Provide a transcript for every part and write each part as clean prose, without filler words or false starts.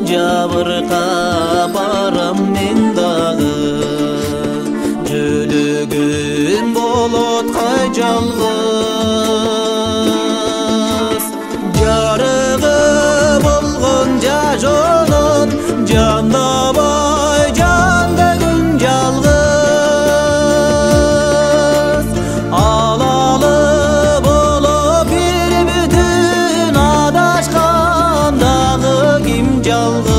Жабырка барам мен дагы, жөлөгөн болот кай жалгыз. Жарыгы болгон жашоонун жандабай жандагын жалгыз. Алалы болуп бир бүтүн адашкандагы ким жалгыз.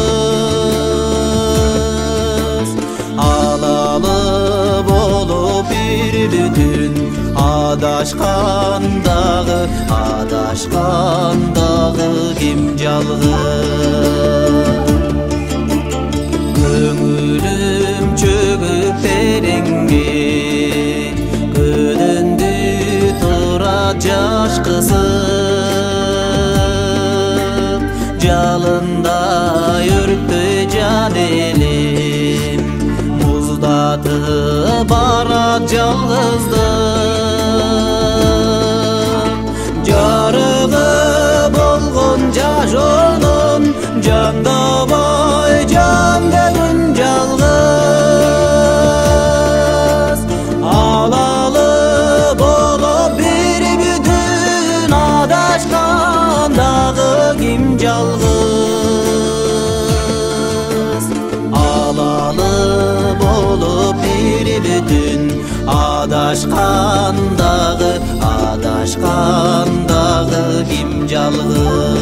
Алалы болуп бир бүтүн адашкандагы ким жалгыз. Көңүлүм чөгүп тереңге көдөндү турат жаш кызым. Жалында өрттөй жан элим, муздатып барат жалгыздык. Жарыгы болгон жашоонун жандабай жандагын жалгыз. Алалы болуп бир бүтүн адашкандагы ким жалгыз. Алалы болуп бир бүтүн адашкандагы ким жалгыз.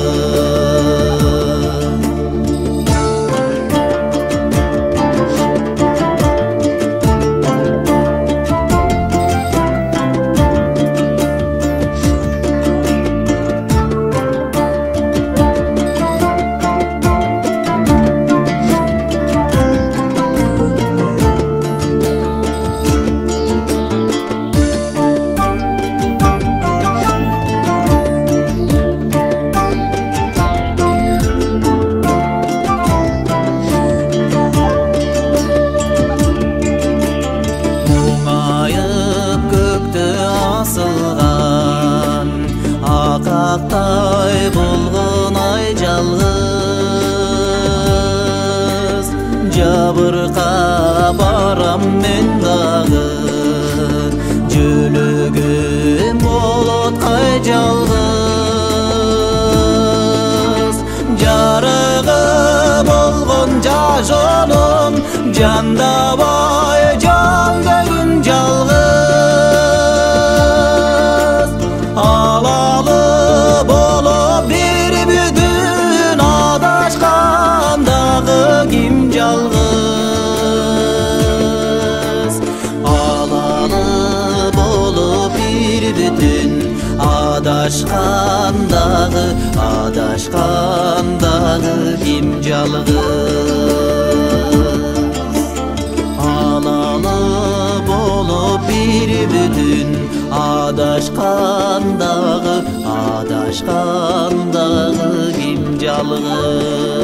Акактай болгон ай жалгыз. Жабырка барам мен дагы, жөлөгөн болот кай жалгыз. Жарыгы болгон жашоонун жандабай жандагын жалгыз. Алалы болуп бир бүтүн адашкандагы ким жалгыз. Алалы болуп бир бүтүн адашкандагы ким жалгыз. Алалы болуп бир бүтүн адашкандагы ким жалгыз.